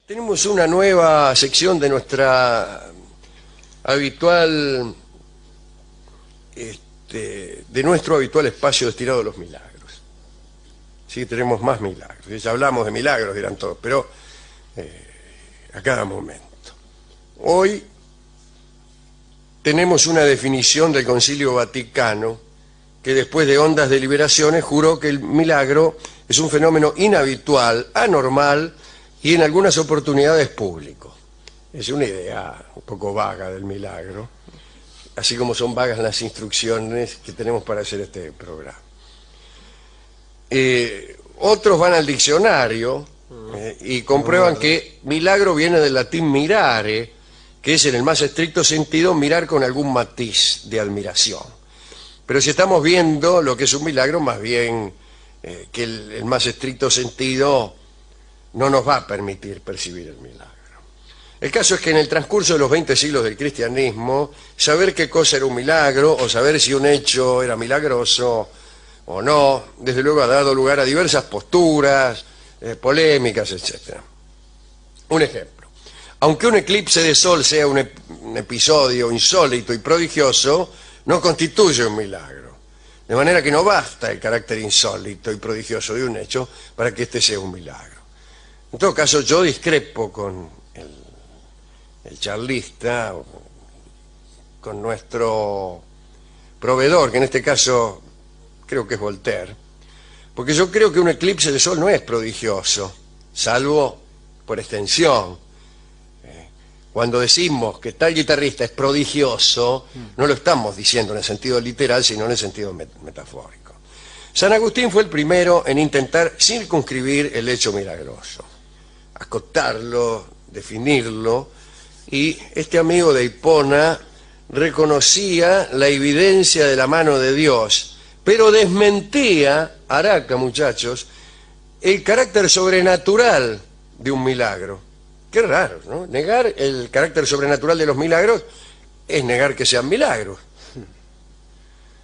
Tenemos una nueva sección de nuestra habitual, de nuestro habitual espacio destinado a los milagros. Sí, tenemos más milagros. Ya hablamos de milagros, dirán todos, pero a cada momento. Hoy tenemos una definición del Concilio Vaticano que después de hondas deliberaciones juró que el milagro es un fenómeno inhabitual, anormal y en algunas oportunidades público. Es una idea un poco vaga del milagro, así como son vagas las instrucciones que tenemos para hacer este programa. Otros van al diccionario y comprueban que milagro viene del latín mirare, que es en el más estricto sentido mirar con algún matiz de admiración. Pero si estamos viendo lo que es un milagro, más bien que el más estricto sentido no nos va a permitir percibir el milagro. El caso es que en el transcurso de los 20 siglos del cristianismo, saber qué cosa era un milagro o saber si un hecho era milagroso o no, desde luego ha dado lugar a diversas posturas, polémicas, etc. Un ejemplo. Aunque un eclipse de sol sea un episodio insólito y prodigioso, no constituye un milagro. De manera que no basta el carácter insólito y prodigioso de un hecho para que éste sea un milagro. En todo caso, yo discrepo con el charlista, con nuestro proveedor, que en este caso creo que es Voltaire, porque yo creo que un eclipse de sol no es prodigioso, salvo por extensión. Cuando decimos que tal guitarrista es prodigioso, no lo estamos diciendo en el sentido literal, sino en el sentido metafórico. San Agustín fue el primero en intentar circunscribir el hecho milagroso, acotarlo, definirlo, y este amigo de Hipona reconocía la evidencia de la mano de Dios, pero desmentía, Araca, muchachos, el carácter sobrenatural de un milagro. Qué raro, ¿no? Negar el carácter sobrenatural de los milagros es negar que sean milagros.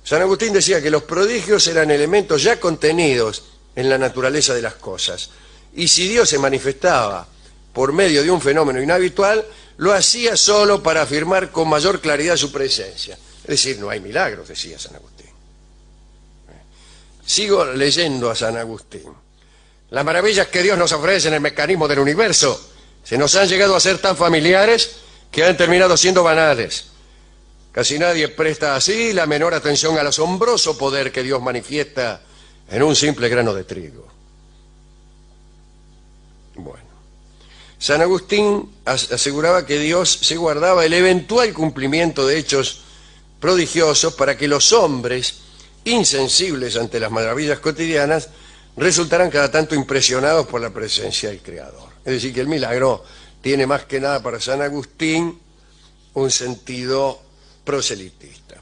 San Agustín decía que los prodigios eran elementos ya contenidos en la naturaleza de las cosas, y si Dios se manifestaba por medio de un fenómeno inhabitual, lo hacía solo para afirmar con mayor claridad su presencia. Es decir, no hay milagros, decía San Agustín. Sigo leyendo a San Agustín. Las maravillas que Dios nos ofrece en el mecanismo del universo se nos han llegado a ser tan familiares que han terminado siendo banales. Casi nadie presta así la menor atención al asombroso poder que Dios manifiesta en un simple grano de trigo. Bueno, San Agustín aseguraba que Dios se guardaba el eventual cumplimiento de hechos prodigiosos para que los hombres, insensibles ante las maravillas cotidianas, resultaran cada tanto impresionados por la presencia del Creador. Es decir, que el milagro tiene más que nada para San Agustín un sentido proselitista.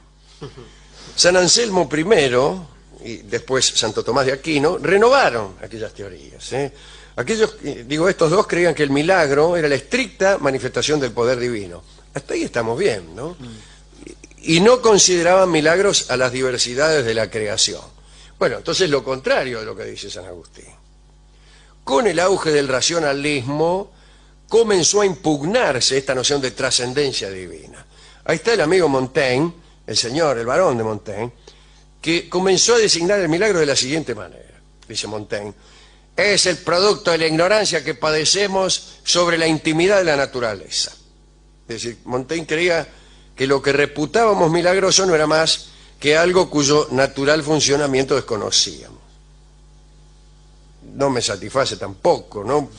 San Anselmo I y después Santo Tomás de Aquino renovaron aquellas teorías. Estos dos creían que el milagro era la estricta manifestación del poder divino. Hasta ahí estamos bien, ¿no? Y no consideraban milagros a las diversidades de la creación. Bueno, entonces lo contrario de lo que dice San Agustín. Con el auge del racionalismo comenzó a impugnarse esta noción de trascendencia divina. Ahí está el amigo Montaigne, el barón de Montaigne, que comenzó a designar el milagro de la siguiente manera. Dice Montaigne: es el producto de la ignorancia que padecemos sobre la intimidad de la naturaleza. Es decir, Montaigne creía que lo que reputábamos milagroso no era más que algo cuyo natural funcionamiento desconocíamos. No me satisface tampoco, ¿no?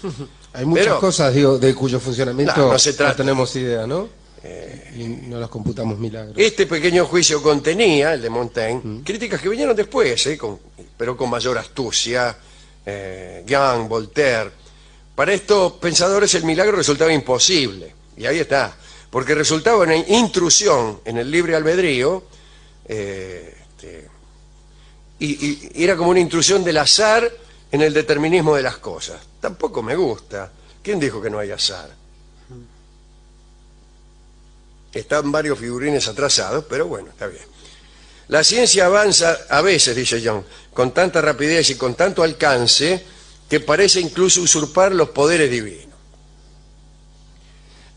Hay muchas cosas, digo, de cuyo funcionamiento no tenemos idea, ¿no? Y no las computamos milagros. Este pequeño juicio contenía, el de Montaigne, críticas que vinieron después, pero con mayor astucia, Young, Voltaire. Para estos pensadores el milagro resultaba imposible, y ahí está, porque resultaba una intrusión en el libre albedrío, y era como una intrusión del azar en el determinismo de las cosas. Tampoco me gusta. ¿Quién dijo que no hay azar? Están varios figurines atrasados, pero bueno, está bien. La ciencia avanza a veces, dice Young, con tanta rapidez y con tanto alcance que parece incluso usurpar los poderes divinos.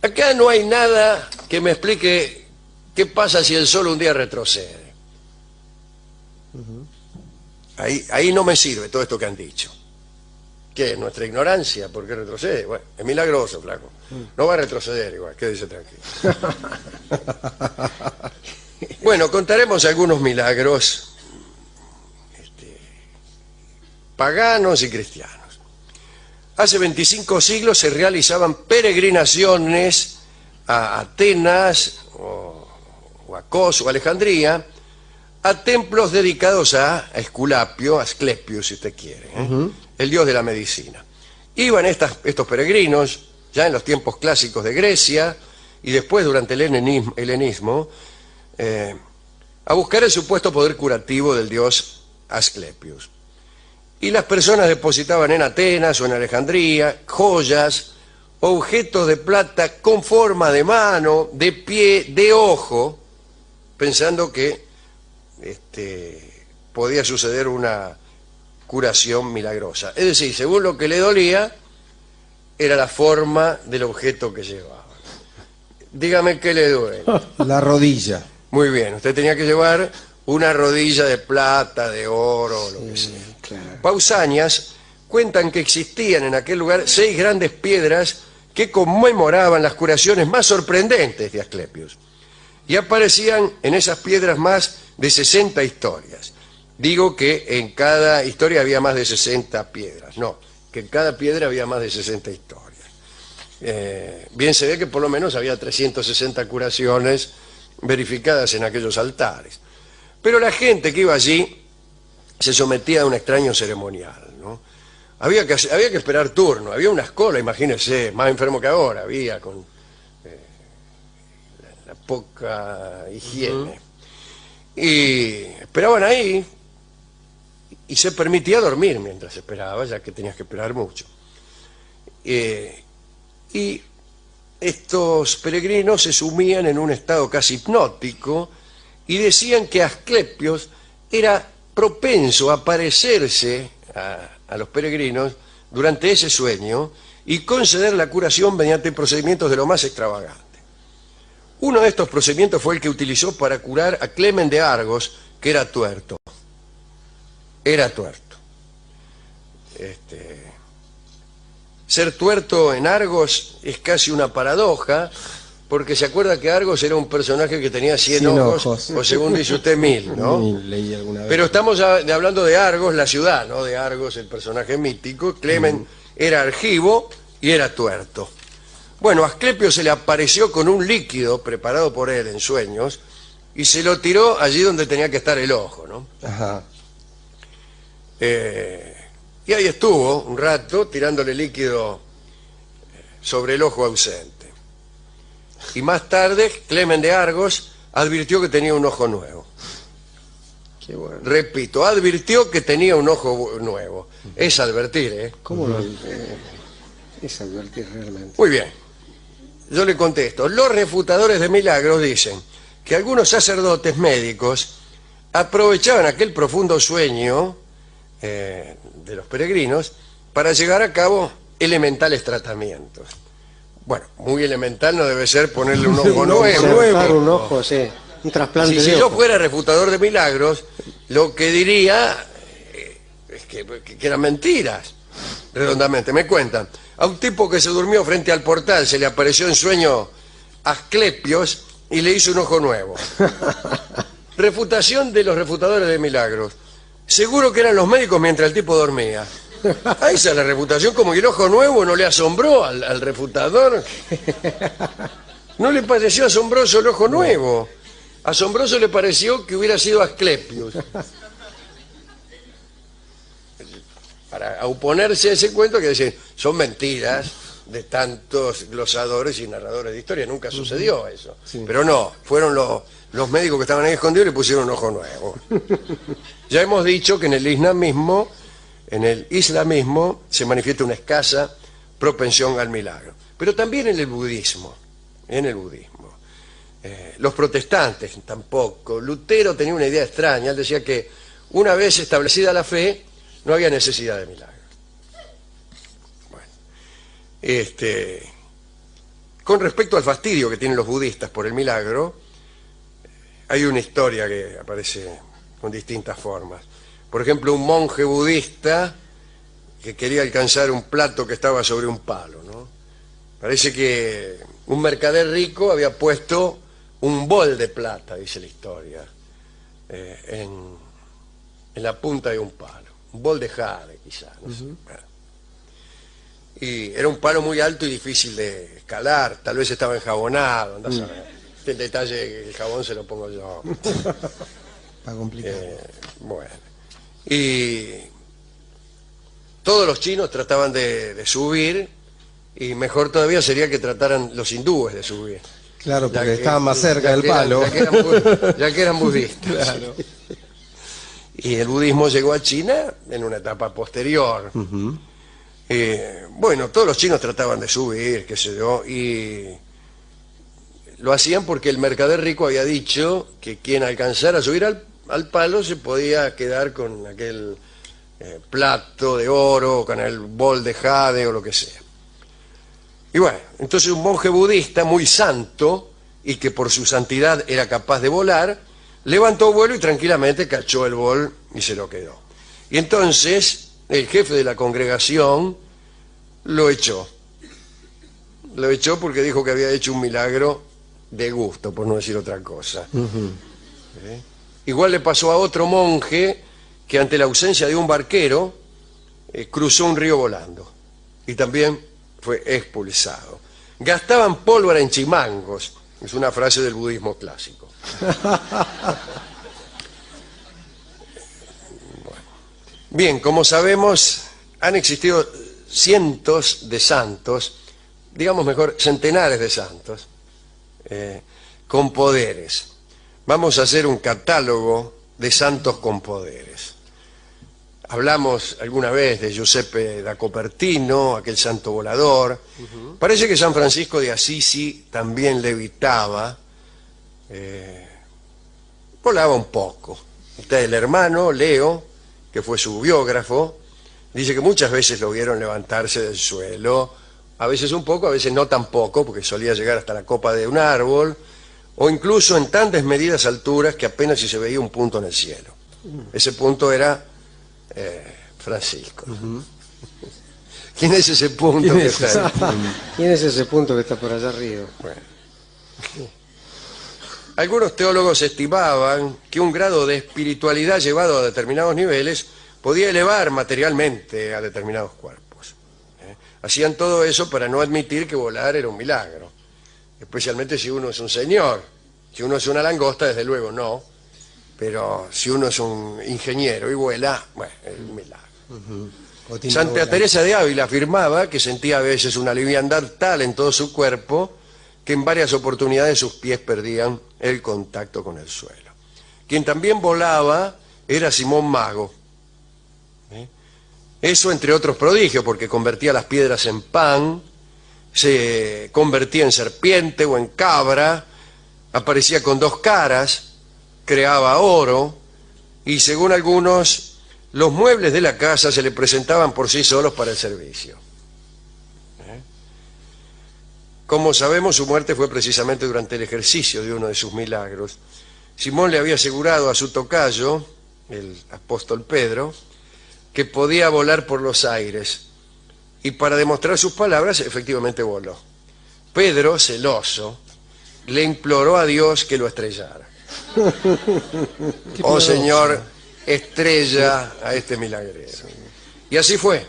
Acá no hay nada que me explique qué pasa si el Sol un día retrocede. Ahí no me sirve todo esto que han dicho. ¿Qué? ¿Nuestra ignorancia? ¿Por qué retrocede? Bueno, es milagroso, flaco. No va a retroceder igual, quédese tranquilo. Bueno, contaremos algunos milagros paganos y cristianos. Hace 25 siglos se realizaban peregrinaciones a Atenas o a Kos o Alejandría, a templos dedicados a Esculapio, a Asclepio, si usted quiere, el dios de la medicina. Iban estos peregrinos, ya en los tiempos clásicos de Grecia, y después durante el helenismo, a buscar el supuesto poder curativo del dios Asclepius. Y las personas depositaban en Atenas o en Alejandría joyas, objetos de plata con forma de mano, de pie, de ojo, pensando que podía suceder una curación milagrosa. Es decir, según lo que le dolía, era la forma del objeto que llevaba. Dígame qué le duele. La rodilla. Muy bien, usted tenía que llevar una rodilla de plata, de oro, lo que sea. Claro. Pausanias cuentan que existían en aquel lugar 6 grandes piedras que conmemoraban las curaciones más sorprendentes de Asclepius. Y aparecían en esas piedras más de 60 historias. Digo que en cada historia había más de 60 piedras. No, que en cada piedra había más de 60 historias. Bien se ve que por lo menos había 360 curaciones verificadas en aquellos altares. Pero la gente que iba allí se sometía a un extraño ceremonial, ¿no? Había que esperar turno, había una cola, imagínense, más enfermo que ahora, había con la poca higiene. Y esperaban ahí y se permitía dormir mientras esperaba, ya que tenías que esperar mucho. Y estos peregrinos se sumían en un estado casi hipnótico y decían que Asclepios era propenso a aparecerse a los peregrinos durante ese sueño y conceder la curación mediante procedimientos de lo más extravagante. Uno de estos procedimientos fue el que utilizó para curar a Clemen de Argos, que era tuerto. Era tuerto. Ser tuerto en Argos es casi una paradoja, porque se acuerda que Argos era un personaje que tenía 100 ojos, o según dice usted 1000, ¿no? Leí alguna vez. Pero estamos hablando de Argos, la ciudad, ¿no? De Argos, el personaje mítico. Clemen era argivo y era tuerto. Bueno, a Asclepio se le apareció con un líquido preparado por él en sueños y se lo tiró allí donde tenía que estar el ojo, ¿no? Ajá. Y ahí estuvo un rato tirándole líquido sobre el ojo ausente. Y más tarde, Clemen de Argos advirtió que tenía un ojo nuevo. Qué bueno. Repito, advirtió que tenía un ojo nuevo. Es advertir, ¿eh? ¿Cómo lo es advertir realmente? Muy bien. Yo le contesto. Los refutadores de milagros dicen que algunos sacerdotes médicos aprovechaban aquel profundo sueño de los peregrinos para llevar a cabo elementales tratamientos. Bueno, muy elemental no debe ser ponerle un ojo nuevo. Un ojo, sí. Un trasplante Si de yo ojo. fuera refutador de milagros, lo que diría es que eran mentiras, redondamente. Me cuentan, a un tipo que se durmió frente al portal se le apareció en sueño Asclepios y le hizo un ojo nuevo. Refutación de los refutadores de milagros. Seguro que eran los médicos mientras el tipo dormía. Ahí esa es la refutación, como que el ojo nuevo no le asombró al refutador. No le pareció asombroso el ojo nuevo. Asombroso le pareció que hubiera sido Asclepius. Para oponerse a ese cuento, que dicen, son mentiras de tantos glosadores y narradores de historia. Nunca sucedió eso. Sí. Pero no, fueron los médicos que estaban ahí escondidos y le pusieron un ojo nuevo. Ya hemos dicho que en el islamismo se manifiesta una escasa propensión al milagro. Pero también en el budismo. Los protestantes tampoco. Lutero tenía una idea extraña. Él decía que una vez establecida la fe, no había necesidad de milagro. Bueno, con respecto al fastidio que tienen los budistas por el milagro, hay una historia que aparece con distintas formas. Por ejemplo, un monje budista que quería alcanzar un plato que estaba sobre un palo, ¿no? Parece que un mercader rico había puesto un bol de plata, dice la historia, en la punta de un palo. Un bol de jade, quizás, no sé. Bueno. Y era un palo muy alto y difícil de escalar, tal vez estaba enjabonado, andás a ver. El detalle, el jabón se lo pongo yo. Está complicado. Bueno. Y todos los chinos trataban de subir, y mejor todavía sería que trataran los hindúes de subir. Claro, porque estaban más cerca del palo. Ya que eran budistas. Claro. Y el budismo llegó a China en una etapa posterior. Bueno, todos los chinos trataban de subir, qué sé yo, y lo hacían porque el mercader rico había dicho que quien alcanzara a subir al palo se podía quedar con aquel plato de oro, con el bol de jade o lo que sea. Y bueno, entonces un monje budista muy santo, y que por su santidad era capaz de volar, levantó vuelo y tranquilamente cachó el bol y se lo quedó. Y entonces el jefe de la congregación lo echó. Lo echó porque dijo que había hecho un milagro de gusto, por no decir otra cosa. Igual le pasó a otro monje que ante la ausencia de un barquero cruzó un río volando y también fue expulsado. Gastaban pólvora en chimangos, es una frase del budismo clásico. Bien, como sabemos, han existido cientos de santos, digamos mejor, centenares de santos, con poderes. Vamos a hacer un catálogo de santos con poderes. Hablamos alguna vez de Giuseppe da Copertino, aquel santo volador. Parece que San Francisco de Assisi también levitaba, volaba un poco. Está el hermano Leo, que fue su biógrafo, dice que muchas veces lo vieron levantarse del suelo, a veces un poco, a veces no tan poco, porque solía llegar hasta la copa de un árbol, o incluso en tan desmedidas alturas que apenas si se veía un punto en el cielo. Ese punto era Francisco. ¿Quién es ese punto que está ahí? ¿Quién es ese punto que está por allá arriba? Bueno. Algunos teólogos estimaban que un grado de espiritualidad llevado a determinados niveles podía elevar materialmente a determinados cuerpos. Hacían todo eso para no admitir que volar era un milagro, especialmente si uno es un señor. Si uno es una langosta, desde luego no, pero si uno es un ingeniero y vuela, bueno, es un milagro. Santa Teresa de Ávila afirmaba que sentía a veces una liviandad tal en todo su cuerpo que en varias oportunidades sus pies perdían el contacto con el suelo. Quien también volaba era Simón Mago. Eso entre otros prodigios, porque convertía las piedras en pan, se convertía en serpiente o en cabra, aparecía con dos caras, creaba oro, y según algunos, los muebles de la casa se le presentaban por sí solos para el servicio. Como sabemos, su muerte fue precisamente durante el ejercicio de uno de sus milagros. Simón le había asegurado a su tocayo, el apóstol Pedro, que podía volar por los aires, y para demostrar sus palabras, efectivamente voló. Pedro, celoso, le imploró a Dios que lo estrellara. Oh Señor, estrella a este milagrero. Y así fue.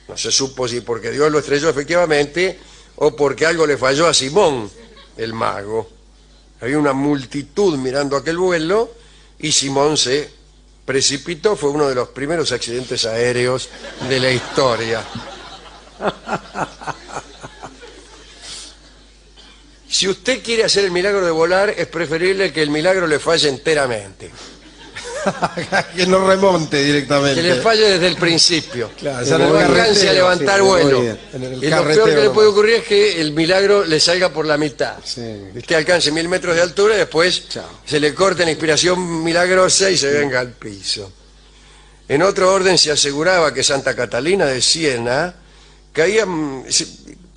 No se supo si porque Dios lo estrelló efectivamente o porque algo le falló a Simón, el mago. Había una multitud mirando aquel vuelo y Simón se precipitó. Fue uno de los primeros accidentes aéreos de la historia. Si usted quiere hacer el milagro de volar, es preferible que el milagro le falle enteramente. Que no remonte directamente. Que le falle desde el principio. Claro, que no alcance a levantar vuelo. Y lo peor que le puede ocurrir es que el milagro le salga por la mitad. Sí. Usted alcance 1000 metros de altura y después se le corte la inspiración milagrosa y se venga al piso. En otro orden se aseguraba que Santa Catalina de Siena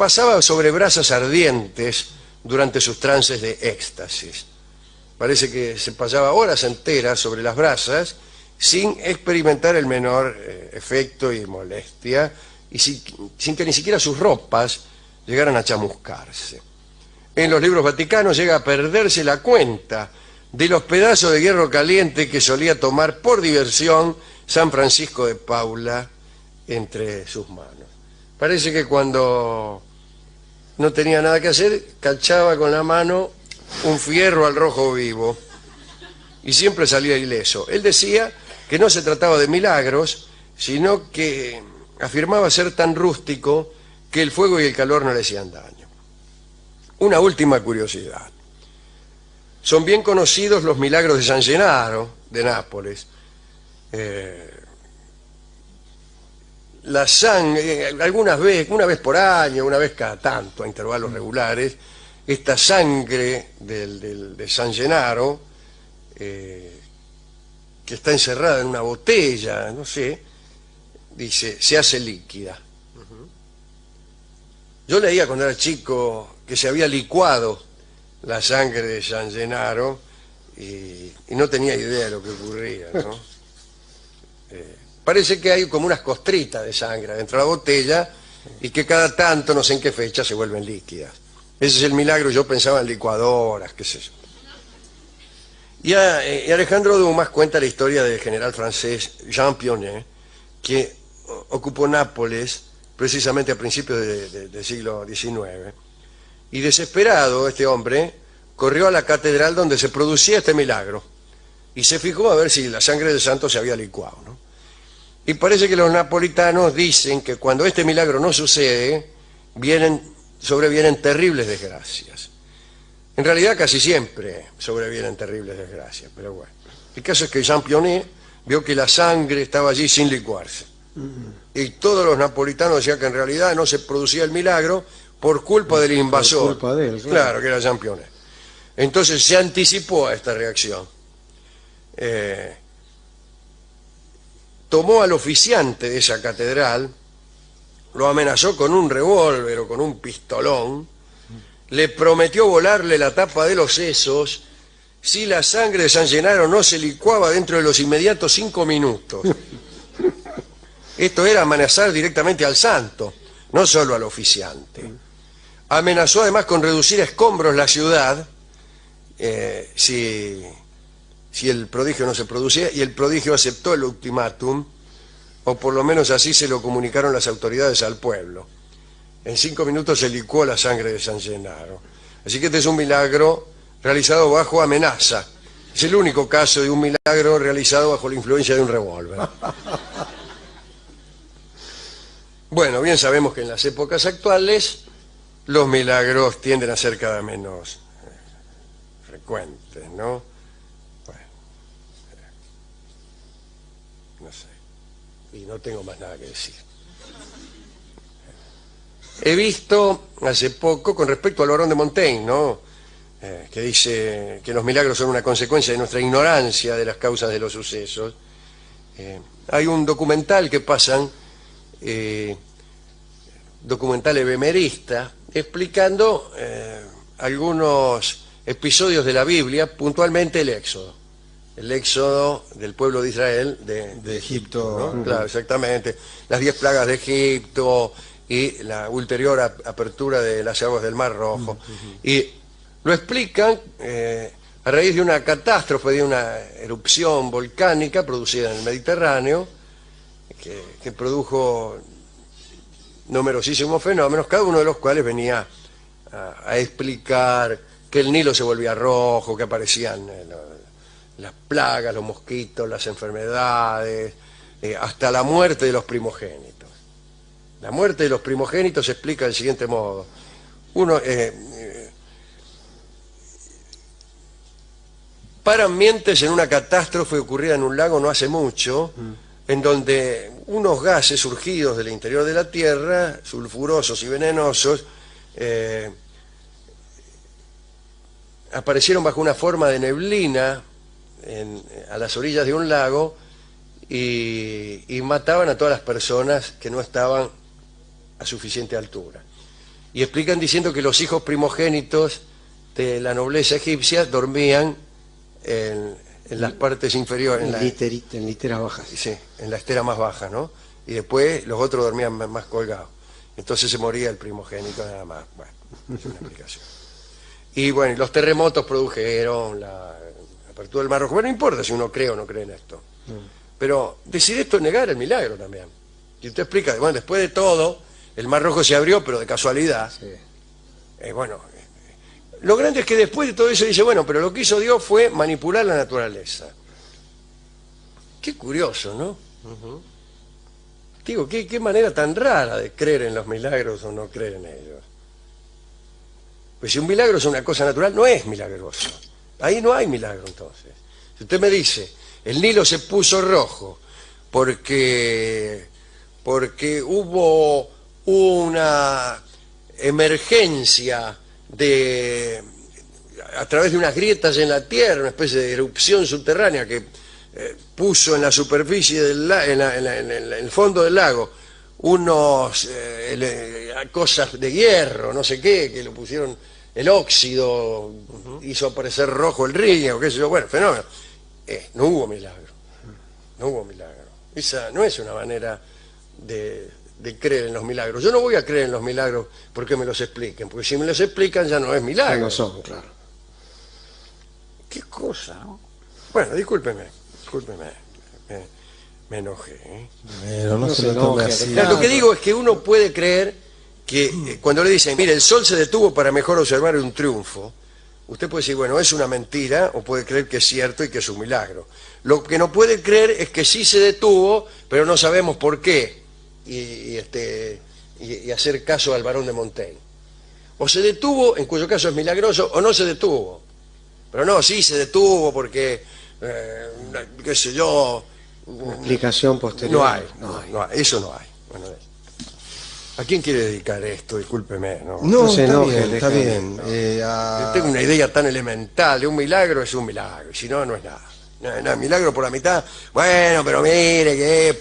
pasaba sobre brasas ardientes durante sus trances de éxtasis. Parece que se pasaba horas enteras sobre las brasas sin experimentar el menor efecto y molestia, y sin que ni siquiera sus ropas llegaran a chamuscarse. En los libros vaticanos llega a perderse la cuenta de los pedazos de hierro caliente que solía tomar por diversión San Francisco de Paula entre sus manos. Parece que cuando no tenía nada que hacer, cachaba con la mano un fierro al rojo vivo y siempre salía ileso. Él decía que no se trataba de milagros, sino que afirmaba ser tan rústico que el fuego y el calor no le hacían daño. Una última curiosidad. Son bien conocidos los milagros de San Gennaro, de Nápoles. La sangre, una vez por año, una vez cada tanto, a intervalos regulares, esta sangre de San Gennaro, que está encerrada en una botella, no sé, dice, se hace líquida. Yo leía cuando era chico que se había licuado la sangre de San Gennaro y no tenía idea de lo que ocurría, ¿no? Parece que hay como unas costritas de sangre dentro de la botella y que cada tanto, no sé en qué fecha, se vuelven líquidas. Ese es el milagro. Yo pensaba en licuadoras, qué sé yo. Y Alejandro Dumas cuenta la historia del general francés Jean Pionnet, que ocupó Nápoles precisamente a principios del siglo XIX. Y desesperado, este hombre corrió a la catedral donde se producía este milagro y se fijó a ver si la sangre del santo se había licuado, ¿no? Y parece que los napolitanos dicen que cuando este milagro no sucede, sobrevienen terribles desgracias. En realidad casi siempre sobrevienen terribles desgracias, pero bueno. El caso es que Jean Pionnet vio que la sangre estaba allí sin licuarse. Y todos los napolitanos decían que en realidad no se producía el milagro por culpa del invasor. Por culpa de él, claro, que era Jean Pionnet. Entonces se anticipó a esta reacción. Tomó al oficiante de esa catedral, lo amenazó con un revólver o con un pistolón, le prometió volarle la tapa de los sesos si la sangre de San Gennaro no se licuaba dentro de los inmediatos 5 minutos. Esto era amenazar directamente al santo, no solo al oficiante. Amenazó además con reducir a escombros la ciudad si el prodigio no se producía, y el prodigio aceptó el ultimátum, o por lo menos así se lo comunicaron las autoridades al pueblo. En 5 minutos se licuó la sangre de San Gennaro. Así que este es un milagro realizado bajo amenaza. Es el único caso de un milagro realizado bajo la influencia de un revólver. Bueno, bien sabemos que en las épocas actuales los milagros tienden a ser cada menos frecuentes, ¿no? No sé, y no tengo más nada que decir. He visto hace poco, con respecto al Barón de Montaigne, ¿no? Que dice que los milagros son una consecuencia de nuestra ignorancia de las causas de los sucesos. Hay un documental que pasan, documental ebemerista, explicando algunos episodios de la Biblia, puntualmente el Éxodo. El éxodo del pueblo de Israel de Egipto, ¿no? Claro, exactamente. Las 10 plagas de Egipto y la ulterior apertura de las aguas del Mar Rojo. Y lo explican a raíz de una catástrofe, de una erupción volcánica producida en el Mediterráneo, que produjo numerosísimos fenómenos, cada uno de los cuales venía a explicar que el Nilo se volvía rojo, que aparecían las plagas, los mosquitos, las enfermedades, hasta la muerte de los primogénitos. La muerte de los primogénitos se explica del siguiente modo. Paran mientes en una catástrofe ocurrida en un lago no hace mucho, en donde unos gases surgidos del interior de la Tierra, sulfurosos y venenosos, aparecieron bajo una forma de neblina a las orillas de un lago y mataban a todas las personas que no estaban a suficiente altura. y explican diciendo que los hijos primogénitos de la nobleza egipcia dormían en las partes inferiores, en literas bajas. Sí, en la estera más baja, ¿no? Y después los otros dormían más colgados. Entonces se moría el primogénito nada más. Bueno, es una explicación. Y bueno, los terremotos produjeron la apertura del Mar Rojo. Bueno, no importa si uno cree o no cree en esto. Pero decir esto es negar el milagro también. Y usted explica, bueno, después de todo, el Mar Rojo se abrió, pero de casualidad. Sí. Bueno, lo grande es que después de todo eso dice, bueno, pero lo que hizo Dios fue manipular la naturaleza. Qué curioso, ¿no? Digo, qué manera tan rara de creer en los milagros o no creer en ellos. Pues si un milagro es una cosa natural, no es milagroso. Ahí no hay milagro entonces. Si usted me dice, el Nilo se puso rojo porque hubo una emergencia a través de unas grietas en la tierra, una especie de erupción subterránea que puso en la superficie en el fondo del lago unos cosas de hierro, no sé qué, que lo pusieron, el óxido hizo aparecer rojo el río, qué sé yo, bueno, fenómeno. No hubo milagro, no hubo milagro. Esa no es una manera de creer en los milagros. Yo no voy a creer en los milagros porque me los expliquen, porque si me los explican ya no es milagro. No son, claro. Qué cosa, ¿no? Bueno, discúlpeme, me enojé. Pero no se se enoje, así. Lo que digo es que uno puede creer que cuando le dicen, mire, el sol se detuvo para mejor observar un triunfo, usted puede decir, bueno, es una mentira, o puede creer que es cierto y que es un milagro. Lo que no puede creer es que sí se detuvo, pero no sabemos por qué, y hacer caso al Barón de Montaigne. O se detuvo, en cuyo caso es milagroso, o no se detuvo. Pero no, sí se detuvo porque, qué sé yo... Una explicación posterior. No hay, eso no hay. Bueno, ¿a quién quiere dedicar esto? Discúlpeme. No, se está enoje, bien, está déjame. bien. Tengo una idea tan elemental, de un milagro es un milagro, y si no, no es nada. No, milagro por la mitad, bueno, pero mire que es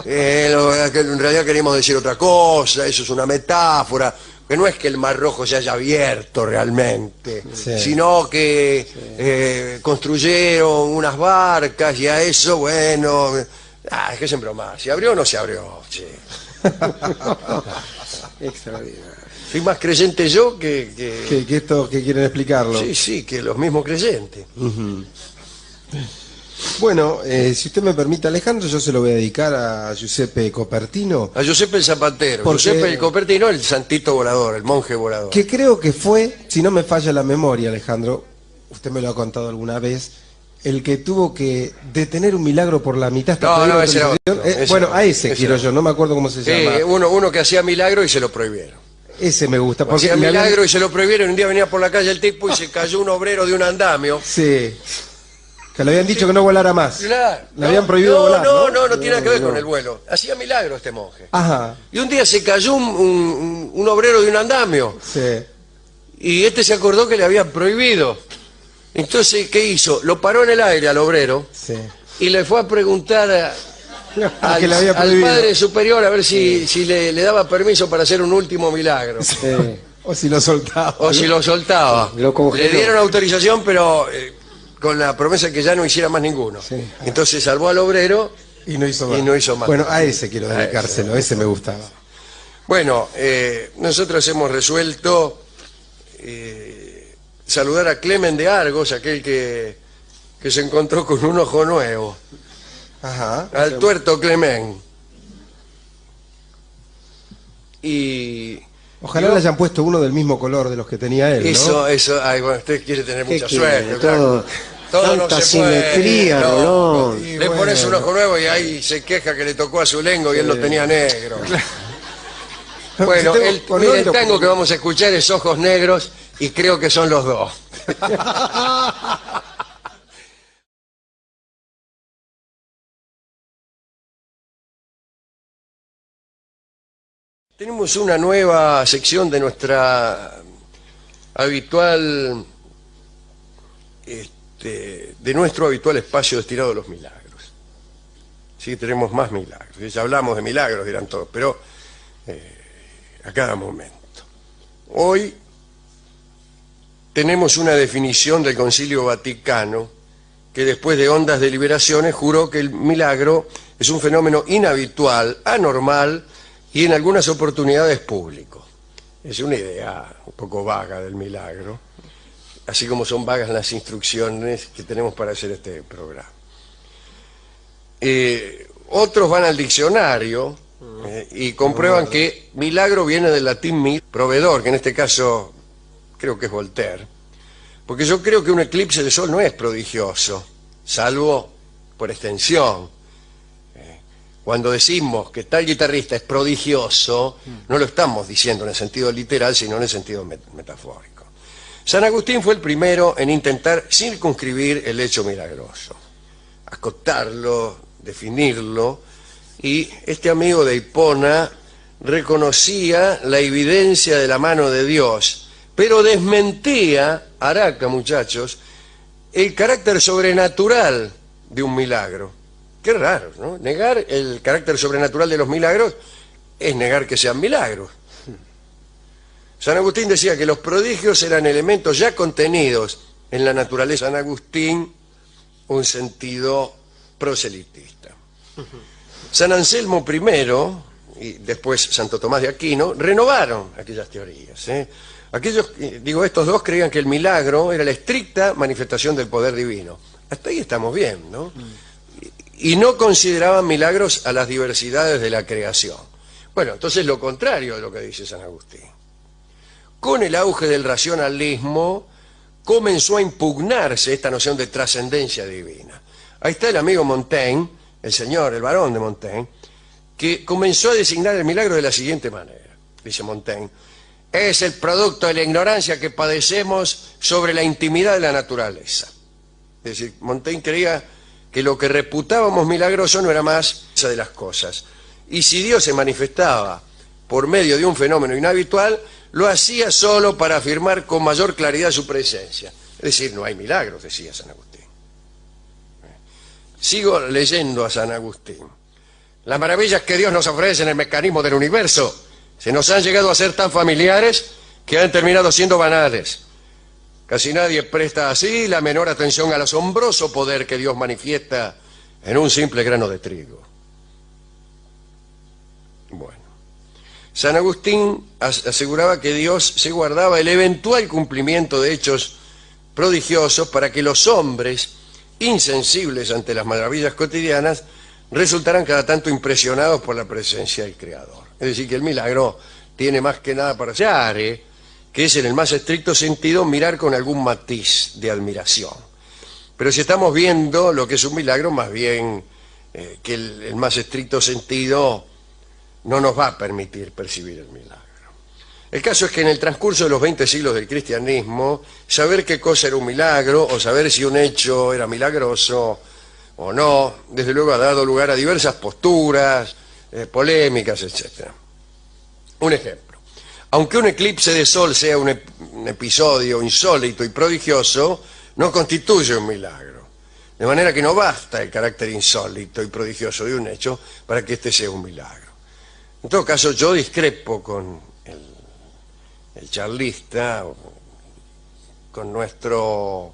que en realidad queremos decir otra cosa, eso es una metáfora, que no es que el Mar Rojo se haya abierto realmente, sino que construyeron unas barcas y a eso, bueno, es que es en broma, ¿se abrió o no se abrió? Sí. Extraordinario. Soy más creyente yo que esto que quieren explicarlo. Sí, que los mismos creyentes. Bueno, si usted me permite, Alejandro, yo se lo voy a dedicar a Giuseppe Copertino. A Giuseppe el Zapatero, Giuseppe el Copertino, el santito volador, el monje volador. Que creo que fue, si no me falla la memoria, Alejandro, usted me lo ha contado alguna vez, el que tuvo que detener un milagro por la mitad. Ese era otro, bueno, a ese quiero yo, no me acuerdo cómo se llama. Uno que hacía milagro y se lo prohibieron. Ese me gusta. Porque hacía milagro y se lo prohibieron. Un día venía por la calle el tipo y se cayó un obrero de un andamio. Sí. Que le habían dicho que no volara más. Claro. Le habían prohibido volar. No tiene nada que ver con el vuelo. Hacía milagro este monje. Ajá. Y un día se cayó un obrero de un andamio. Sí. Y este se acordó que le habían prohibido. Entonces, ¿qué hizo? Lo paró en el aire al obrero. Sí. Y le fue a preguntar que le había al padre superior a ver si le daba permiso para hacer un último milagro. Sí. O si lo soltaba. O si lo soltaba. Lo congeló. Le dieron autorización, pero con la promesa que ya no hiciera más ninguno. Sí. Entonces salvó al obrero y no hizo más. más. Bueno, a ese quiero dedicárselo, ese me gustaba. Bueno, nosotros hemos resuelto saludar a Clemen de Argos, aquel que se encontró con un ojo nuevo. Ajá. Al tuerto Clemen. Y... Ojalá le hayan puesto uno del mismo color de los que tenía él, ¿no? Eso, bueno, usted quiere tener mucha quiere? suerte. Claro. Todo Tanta no se puede, simetría, Rolón. Le pones un ojo nuevo y ahí se queja que le tocó a su lengo y él lo tenía negro. Bueno, mire, el tango que vamos a escuchar es Ojos Negros y creo que son los dos. Tenemos una nueva sección de nuestra habitual, de nuestro habitual espacio destinado a los milagros. Sí, tenemos más milagros. Ya hablamos de milagros, dirán todos, pero a cada momento. Hoy tenemos una definición del Concilio Vaticano que después de hondas deliberaciones juró que el milagro es un fenómeno inhabitual, anormal y en algunas oportunidades público. Es una idea un poco vaga del milagro, así como son vagas las instrucciones que tenemos para hacer este programa. Otros van al diccionario y comprueban que milagro viene del latín proveedor, que en este caso creo que es Voltaire, porque yo creo que un eclipse de sol no es prodigioso, salvo por extensión. Cuando decimos que tal guitarrista es prodigioso, no lo estamos diciendo en el sentido literal, sino en el sentido metafórico. San Agustín fue el primero en intentar circunscribir el hecho milagroso, acotarlo, definirlo, y este amigo de Hipona reconocía la evidencia de la mano de Dios, pero desmentía, Araca, muchachos, el carácter sobrenatural de un milagro. Qué raro, ¿no? Negar el carácter sobrenatural de los milagros es negar que sean milagros. San Agustín decía que los prodigios eran elementos ya contenidos en la naturaleza. San Agustín, un sentido proselitista. San Anselmo I, y después Santo Tomás de Aquino, renovaron aquellas teorías. Estos dos creían que el milagro era la estricta manifestación del poder divino. Hasta ahí estamos bien, ¿no? Y no consideraban milagros a las diversidades de la creación. Bueno, entonces lo contrario de lo que dice San Agustín. Con el auge del racionalismo comenzó a impugnarse esta noción de trascendencia divina. Ahí está el amigo Montaigne, el barón de Montaigne, que comenzó a designar el milagro de la siguiente manera. Dice Montaigne: es el producto de la ignorancia que padecemos sobre la intimidad de la naturaleza. Es decir, Montaigne creía que lo que reputábamos milagroso no era más esa de las cosas. Y si Dios se manifestaba por medio de un fenómeno inhabitual, lo hacía solo para afirmar con mayor claridad su presencia. Es decir, no hay milagros, decía San Agustín. Sigo leyendo a San Agustín. Las maravillas que Dios nos ofrece en el mecanismo del universo se nos han llegado a ser tan familiares que han terminado siendo banales. Casi nadie presta así la menor atención al asombroso poder que Dios manifiesta en un simple grano de trigo. Bueno, San Agustín aseguraba que Dios se guardaba el eventual cumplimiento de hechos prodigiosos para que los hombres, insensibles ante las maravillas cotidianas, resultaran cada tanto impresionados por la presencia del Creador. Es decir, que el milagro tiene más que nada para allá, que es en el más estricto sentido mirar con algún matiz de admiración. Pero si estamos viendo lo que es un milagro, más bien que el más estricto sentido no nos va a permitir percibir el milagro. El caso es que en el transcurso de los 20 siglos del cristianismo, saber qué cosa era un milagro o saber si un hecho era milagroso o no, desde luego ha dado lugar a diversas posturas, polémicas, etc. Un ejemplo. Aunque un eclipse de sol sea un episodio insólito y prodigioso, no constituye un milagro. De manera que no basta el carácter insólito y prodigioso de un hecho para que éste sea un milagro. En todo caso, yo discrepo con el charlista, con nuestro